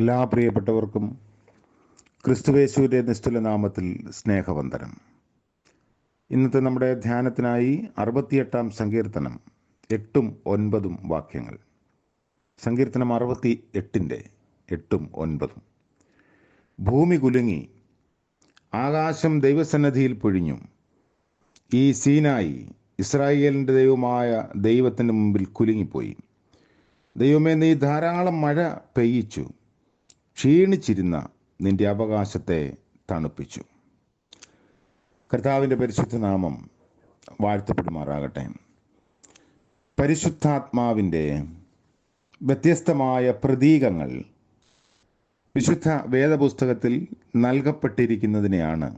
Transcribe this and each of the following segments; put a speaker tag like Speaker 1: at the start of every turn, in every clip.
Speaker 1: എല്ലാ പ്രിയപ്പെട്ടവർക്കും ക്രിസ്തുവേശുവിൻ്റെ നിസ്തുല നാമത്തിൽ സ്നേഹവന്ദനം. ഇന്നത്തെ നമ്മുടെ ധ്യാനത്തിനായി 68 സങ്കീർത്തനം 8ഉം 9ഉം വാക്യങ്ങൾ. സങ്കീർത്തനം 68 8ഉം 9ഉം. ഭൂമി കുലുങ്ങി, ആകാശം ദൈവസന്നിധിയിൽ പൊഴിഞ്ഞു. ഈ സീനായി ഇസ്രായേലിൻ്റെ ദൈവമായ ദൈവത്തിൻ്റെ മുമ്പിൽ കുലുങ്ങിപ്പോയി. ദൈവമേ, നീ ധാരാളം മഴ പെയ്യിച്ചു, ക്ഷീണിച്ചിരുന്ന നിന്റെ അവകാശത്തെ തണുപ്പിച്ചു. കർത്താവിൻ്റെ പരിശുദ്ധ നാമം വാഴ്ത്തപ്പെടുമാറാകട്ടെ. പരിശുദ്ധാത്മാവിൻ്റെ വ്യത്യസ്തമായ പ്രതീകങ്ങൾ വിശുദ്ധ വേദപുസ്തകത്തിൽ നൽകപ്പെട്ടിരിക്കുന്നതിനെയാണ്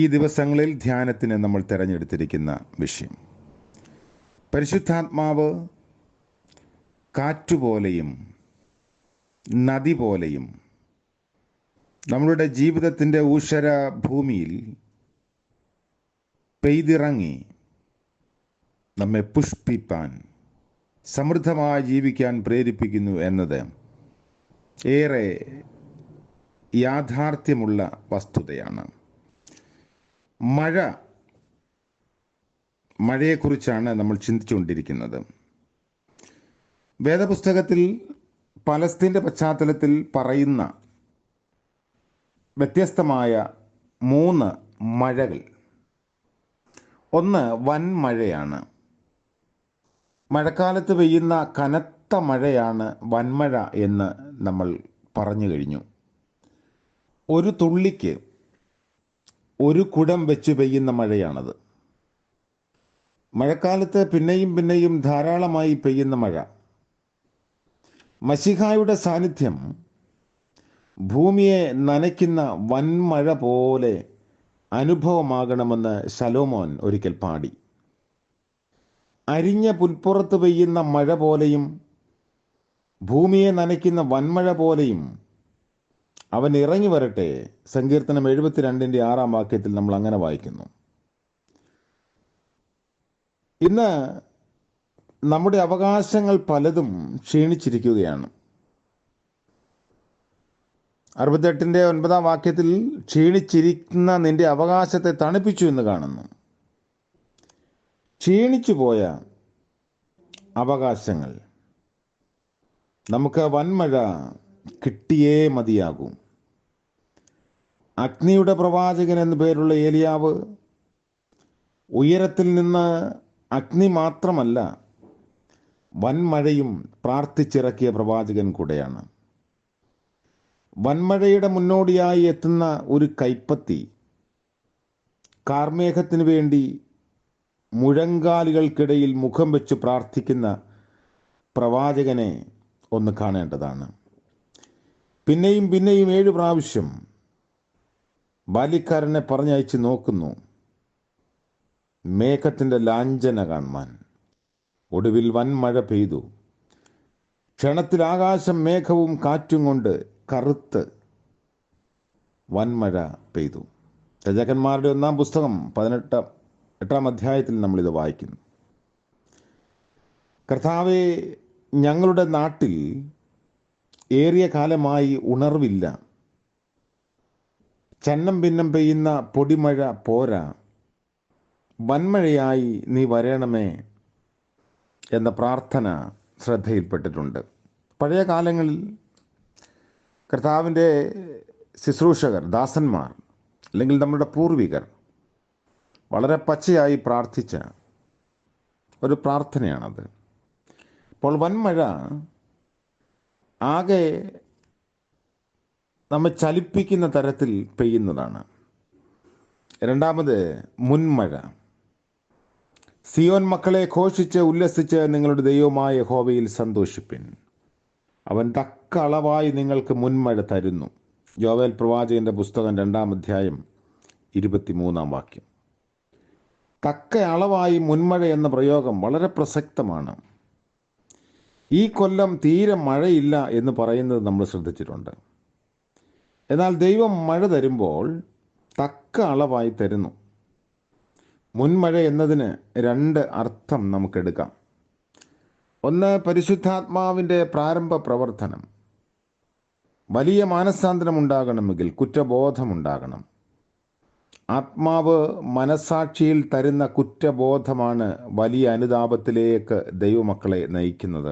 Speaker 1: ഈ ദിവസങ്ങളിൽ ധ്യാനത്തിന് നമ്മൾ തിരഞ്ഞെടുത്തിരിക്കുന്ന വിഷയം. പരിശുദ്ധാത്മാവ് കാറ്റുപോലെയും നദി പോലെയും നമ്മളുടെ ജീവിതത്തിൻ്റെ ഊഷര ഭൂമിയിൽ പെയ്തിറങ്ങി നമ്മെ പുഷ്പിപ്പാൻ, സമൃദ്ധമായി ജീവിക്കാൻ പ്രേരിപ്പിക്കുന്നു എന്നത് ഏറെ യാഥാർത്ഥ്യമുള്ള വസ്തുതയാണ്. മഴയെക്കുറിച്ചാണ് നമ്മൾ ചിന്തിച്ചുകൊണ്ടിരിക്കുന്നത്. വേദപുസ്തകത്തിൽ പലസ്തീൻ്റെ പശ്ചാത്തലത്തിൽ പറയുന്ന വ്യത്യസ്തമായ 3 മഴകൾ. ഒന്ന് വൻമഴയാണ്. മഴക്കാലത്ത് പെയ്യുന്ന കനത്ത മഴയാണ് വൻമഴ എന്ന് നമ്മൾ പറഞ്ഞു കഴിഞ്ഞു. ഒരു തുള്ളിക്ക് ഒരു കുടം വെച്ച് പെയ്യുന്ന മഴയാണത്. മഴക്കാലത്ത് പിന്നെയും ധാരാളമായി പെയ്യുന്ന മഴ. മശിഹായുടെ സാന്നിധ്യം ഭൂമിയെ നനയ്ക്കുന്ന വൻമഴ പോലെ അനുഭവമാകണമെന്ന് ശലോമോൻ ഒരിക്കൽ പാടി. അരിഞ്ഞ പുൽപ്പുറത്ത് പെയ്യുന്ന മഴ പോലെയും ഭൂമിയെ നനയ്ക്കുന്ന വൻമഴ പോലെയും അവൻ ഇറങ്ങി വരട്ടെ. സങ്കീർത്തനം 72 6 വാക്യത്തിൽ നമ്മൾ അങ്ങനെ വായിക്കുന്നു. ഇന്ന് നമ്മുടെ അവകാശങ്ങൾ പലതും ക്ഷീണിച്ചിരിക്കുകയാണ്. 68 9 വാക്യത്തിൽ ക്ഷീണിച്ചിരിക്കുന്ന നിന്റെ അവകാശത്തെ തണുപ്പിച്ചു എന്ന് കാണുന്നു. ക്ഷീണിച്ചു പോയ അവകാശങ്ങൾ നമുക്ക് വൻമഴ കിട്ടിയേ മതിയാകൂ. അഗ്നിയുടെ പ്രവാചകൻ എന്നു പേരുള്ള ഏലിയാവ് ഉയരത്തിൽ നിന്ന് അഗ്നി മാത്രമല്ല, വൻമഴയും പ്രാർത്ഥിച്ചിറക്കിയ പ്രവാചകൻ കൂടെയാണ്. വൻമഴയുടെ മുന്നോടിയായി എത്തുന്ന ഒരു കൈപ്പത്തി കാർമേഘത്തിന് വേണ്ടി മുഴങ്കാലുകൾക്കിടയിൽ മുഖം വെച്ച് പ്രാർത്ഥിക്കുന്ന പ്രവാചകനെ ഒന്ന് കാണേണ്ടതാണ്. പിന്നെയും 7 പ്രാവശ്യം ബാല്യക്കാരനെ പറഞ്ഞയച്ച് നോക്കുന്നു മേഘത്തിൻ്റെ ലാഞ്ചന കാണുവാൻ. ഒടുവിൽ വൻമഴ പെയ്തു. ക്ഷണത്തിൽ ആകാശം മേഘവും കാറ്റും കൊണ്ട് കറുത്ത് വൻമഴ പെയ്തു. രാജാക്കന്മാരുടെ 1 പുസ്തകം 8 അധ്യായത്തിൽ നമ്മളിത് വായിക്കുന്നു. കർത്താവേ, ഞങ്ങളുടെ നാട്ടിൽ ഏറിയ കാലമായി ഉണർവില്ല. ചന്നം ഭിന്നം പെയ്യുന്ന പൊടിമഴ പോരാ, വൻമഴയായി നീ വരണമേ എന്ന പ്രാർത്ഥന ശ്രദ്ധയിൽപ്പെട്ടിട്ടുണ്ട്. പഴയ കാലങ്ങളിൽ കർത്താവിൻ്റെ ശുശ്രൂഷകർ, ദാസന്മാർ, അല്ലെങ്കിൽ നമ്മുടെ പൂർവികർ വളരെ പച്ചയായി പ്രാർത്ഥിച്ച ഒരു പ്രാർത്ഥനയാണത്. അപ്പോൾ വൻമഴ ആകെ നമ്മെ ചലിപ്പിക്കുന്ന തരത്തിൽ പെയ്യുന്നതാണ്. രണ്ടാമത് മുൻമഴ. സിയോൻ മക്കളെ ഘോഷിച്ച് ഉല്ലസിച്ച് നിങ്ങളുടെ ദൈവമായ യഹോവയിൽ സന്തോഷിപ്പിൻ. അവൻ തക്ക അളവായി നിങ്ങൾക്ക് മുൻമഴ തരുന്നു. യോവേൽ പ്രവാചകന്റെ പുസ്തകം 2 അധ്യായം 23 വാക്യം. തക്ക അളവായി മുൻമഴ എന്ന പ്രയോഗം വളരെ പ്രസക്തമാണ്. ഈ കൊല്ലം തീരെ മഴയില്ല എന്ന് പറയുന്നത് നമ്മൾ ശ്രദ്ധിച്ചിട്ടുണ്ട്. എന്നാൽ ദൈവം മഴ തരുമ്പോൾ തക്ക അളവായി തരുന്നു. മുൻമഴ എന്നതിന് 2 അർത്ഥം നമുക്കെടുക്കാം. ഒന്ന്, പരിശുദ്ധാത്മാവിൻ്റെ പ്രാരംഭ പ്രവർത്തനം. വലിയ മാനസാന്തരം ഉണ്ടാകണമെങ്കിൽ കുറ്റബോധമുണ്ടാകണം. ആത്മാവ് മനസാക്ഷിയിൽ തരുന്ന കുറ്റബോധമാണ് വലിയ അനുതാപത്തിലേക്ക് ദൈവമക്കളെ നയിക്കുന്നത്.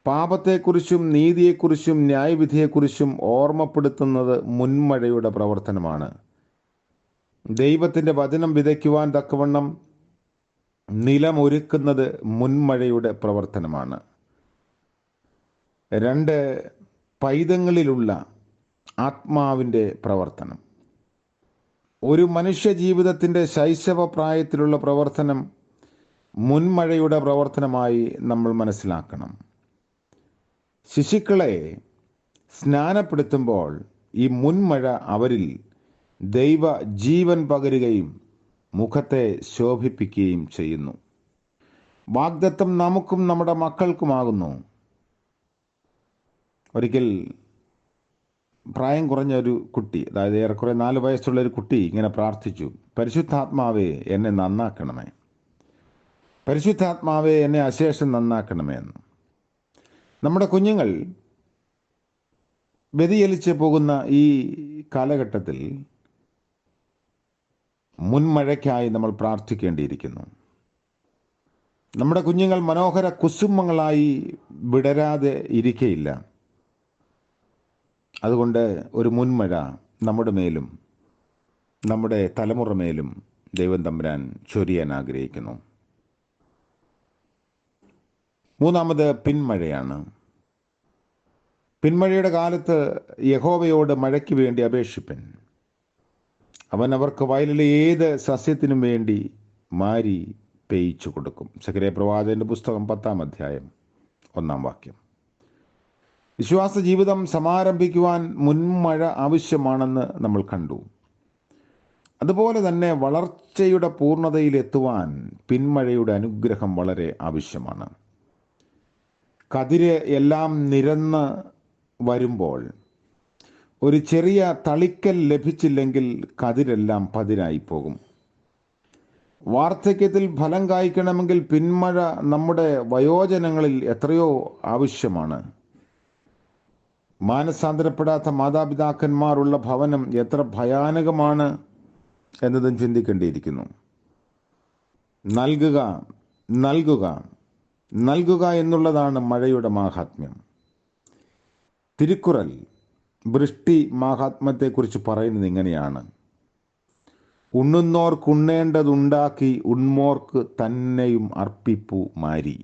Speaker 1: പാപത്തെക്കുറിച്ചും നീതിയെക്കുറിച്ചും ന്യായവിധിയെക്കുറിച്ചും ഓർമ്മപ്പെടുത്തുന്നത് മുൻമഴയുടെ പ്രവർത്തനമാണ്. ദൈവത്തിൻ്റെ വചനം വിതയ്ക്കുവാൻ തക്കവണ്ണം നിലമൊരുക്കുന്നത് മുൻമഴയുടെ പ്രവർത്തനമാണ്. 2 പൈതങ്ങളിലുള്ള ആത്മാവിൻ്റെ പ്രവർത്തനം. ഒരു മനുഷ്യ ജീവിതത്തിൻ്റെ ശൈശവ പ്രായത്തിലുള്ള പ്രവർത്തനം മുൻമഴയുടെ പ്രവർത്തനമായി നമ്മൾ മനസ്സിലാക്കണം. ശിശുക്കളെ സ്നാനപ്പെടുത്തുമ്പോൾ ഈ മുൻമഴ അവരിൽ ദൈവ ജീവൻ പകരുകയും മുഖത്തെ ശോഭിപ്പിക്കുകയും ചെയ്യുന്നു. വാഗ്ദത്തം നമുക്കും നമ്മുടെ മക്കൾക്കുമാകുന്നു. ഒരിക്കൽ പ്രായം കുറഞ്ഞ ഒരു കുട്ടി, അതായത് ഏറെക്കുറെ 4 വയസ്സുള്ള ഒരു കുട്ടി ഇങ്ങനെ പ്രാർത്ഥിച്ചു, പരിശുദ്ധാത്മാവേ എന്നെ നന്നാക്കണമേ, പരിശുദ്ധാത്മാവേ എന്നെ അശേഷം നന്നാക്കണമേ എന്ന്. നമ്മുടെ കുഞ്ഞുങ്ങൾ വ്യതിചലിച്ച് പോകുന്ന ഈ കാലഘട്ടത്തിൽ മുൻമഴയ്ക്കായി നമ്മൾ പ്രാർത്ഥിക്കേണ്ടിയിരിക്കുന്നു. നമ്മുടെ കുഞ്ഞുങ്ങൾ മനോഹര കുസുമങ്ങളായി വിടരാതെ ഇരിക്കയില്ല. അതുകൊണ്ട് ഒരു മുൻമഴ നമ്മുടെ മേലും നമ്മുടെ തലമുറ മേലും ദൈവം തമ്പുരാൻ ചൊരിയാൻ ആഗ്രഹിക്കുന്നു. 3 പിന്മഴയാണ്. പിന്മഴയുടെ കാലത്ത് യഹോവയോട് മഴയ്ക്ക് വേണ്ടി അപേക്ഷിപ്പൻ. അവൻ അവർക്ക് വയലിലെ ഏത് സസ്യത്തിനും വേണ്ടി മാരി പെയ്ച്ചു കൊടുക്കും. സഖറിയ പ്രവാചകന്റെ പുസ്തകം 10-ാം അധ്യായം 1-ാം വാക്യം. വിശ്വാസ ജീവിതം സമാരംഭിക്കുവാൻ മുൻമഴ ആവശ്യമാണെന്ന് നമ്മൾ കണ്ടു. അതുപോലെ തന്നെ വളർച്ചയുടെ പൂർണ്ണതയിലെത്തുവാൻ പിന്മഴയുടെ അനുഗ്രഹം വളരെ ആവശ്യമാണ്. കതിര് എല്ലാം നിരന്ന് വരുമ്പോൾ ഒരു ചെറിയ തളിക്കൽ ലഭിച്ചില്ലെങ്കിൽ കതിരെല്ലാം പതിരായി പോകും. വാർദ്ധക്യത്തിൽ ഫലം കായ്ക്കണമെങ്കിൽ പിന്മഴ നമ്മുടെ വയോജനങ്ങളിൽ എത്രയോ ആവശ്യമാണ്. മാനസാന്തരപ്പെടാത്ത മാതാപിതാക്കന്മാരുള്ള ഭവനം എത്ര ഭയാനകമാണ് എന്നതും ചിന്തിക്കേണ്ടിയിരിക്കുന്നു. നൽകുക നൽകുക നൽകുക എന്നുള്ളതാണ് മഴയുടെ മാഹാത്മ്യം. തിരുക്കുറൽ വൃഷ്ടി മാഹാത്മ്യത്തെക്കുറിച്ച് പറയുന്നത് ഇങ്ങനെയാണ്: ഉണ്ണുന്നോർക്കുണ്ണേണ്ടതുണ്ടാക്കി ഉണ്മോർക്ക് തന്നെയും അർപ്പിപ്പു മാരി.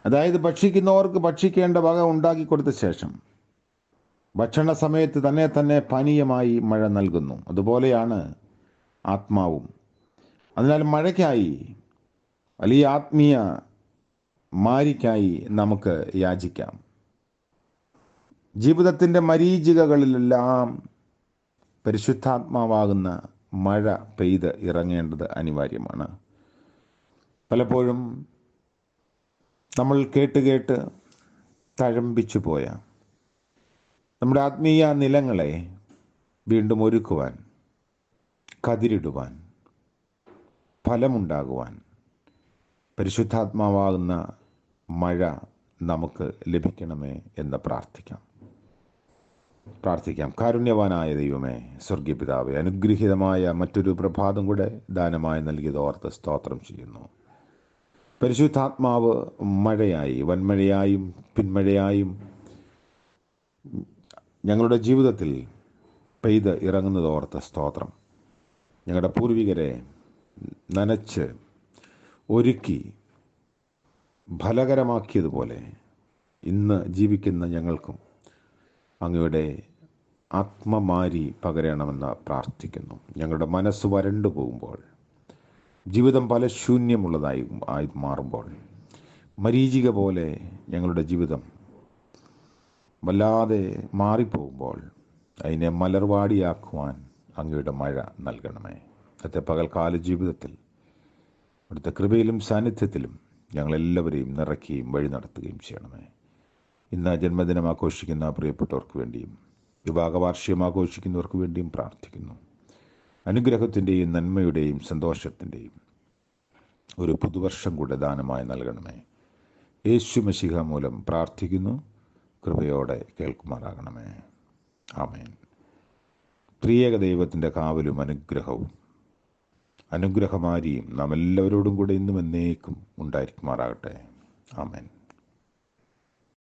Speaker 1: അതായത് ഭക്ഷിക്കുന്നവർക്ക് ഭക്ഷിക്കേണ്ട വക ഉണ്ടാക്കി കൊടുത്ത ശേഷം ഭക്ഷണ സമയത്ത് തന്നെ പാനീയമായി മഴ നൽകുന്നു. അതുപോലെയാണ് ആത്മാവും. അതിനാൽ മഴയ്ക്കായി, വലിയ ആത്മീയ മാരിക്കായി നമുക്ക് യാചിക്കാം. ജീവിതത്തിൻ്റെ മരീചികകളിലെല്ലാം പരിശുദ്ധാത്മാവാകുന്ന മഴ പെയ്ത് ഇറങ്ങേണ്ടത് അനിവാര്യമാണ്. പലപ്പോഴും നമ്മൾ കേട്ട് തഴമ്പിച്ചു പോയ നമ്മുടെ ആത്മീയ നിലങ്ങളെ വീണ്ടും ഒരുക്കുവാൻ, കതിരിടുവാൻ, ഫലമുണ്ടാകുവാൻ പരിശുദ്ധാത്മാവാകുന്ന മഴ നമുക്ക് ലഭിക്കണമേ എന്ന് പ്രാർത്ഥിക്കാം. കാരുണ്യവാനായ ദൈവമേ, സ്വർഗീയ പിതാവേ, അനുഗ്രഹീതമായ മറ്റൊരു പ്രഭാതം കൂടെ ദാനമായി നൽകിയത് ഓർത്ത് സ്തോത്രം ചെയ്യുന്നു. പരിശുദ്ധാത്മാവ് മഴയായി, വൻമഴയായും പിന്മഴയായും ഞങ്ങളുടെ ജീവിതത്തിൽ പെയ്ത് ഇറങ്ങുന്നത് ഓർത്ത് സ്തോത്രം. ഞങ്ങളുടെ പൂർവികരെ നനച്ച് ഒരുക്കി ഫലകരമാക്കിയതുപോലെ ഇന്ന് ജീവിക്കുന്ന ഞങ്ങൾക്കും അങ്ങയുടെ ആത്മമാരി പകരണമെന്ന് പ്രാർത്ഥിക്കുന്നു. ഞങ്ങളുടെ മനസ്സ് വരണ്ടു പോകുമ്പോൾ, ജീവിതം പല ശൂന്യമുള്ളതായി മാറുമ്പോൾ, മരീചിക പോലെ ഞങ്ങളുടെ ജീവിതം വല്ലാതെ മാറിപ്പോകുമ്പോൾ അതിനെ മലർവാടിയാക്കുവാൻ അങ്ങയുടെ മഴ നൽകണമേ. ഇന്നത്തെ പകൽക്കാല ജീവിതത്തിൽ അവിടുത്തെ കൃപയിലും സാന്നിധ്യത്തിലും ഞങ്ങളെല്ലാവരെയും നിറയ്ക്കുകയും വഴി നടത്തുകയും ചെയ്യണമേ. ഇന്ന് ജന്മദിനം ആഘോഷിക്കുന്ന പ്രിയപ്പെട്ടവർക്ക് വേണ്ടിയും വിവാഹവാർഷികം ആഘോഷിക്കുന്നവർക്ക് വേണ്ടിയും പ്രാർത്ഥിക്കുന്നു. അനുഗ്രഹത്തിൻ്റെയും നന്മയുടെയും സന്തോഷത്തിൻ്റെയും ഒരു പുതുവർഷം കൂടെ ദാനമായി നൽകണമേ. യേശു മശിഹ മൂലം പ്രാർത്ഥിക്കുന്നു. കൃപയോടെ കേൾക്കുമാറാകണമേ. ആമേൻ. പ്രിയേക ദൈവത്തിൻ്റെ കാവലും അനുഗ്രഹമാരിയും നാം എല്ലാവരോടും കൂടെ ഇന്നും എന്നേക്കും ഉണ്ടായിരിക്കുമാറാകട്ടെ. ആമേൻ.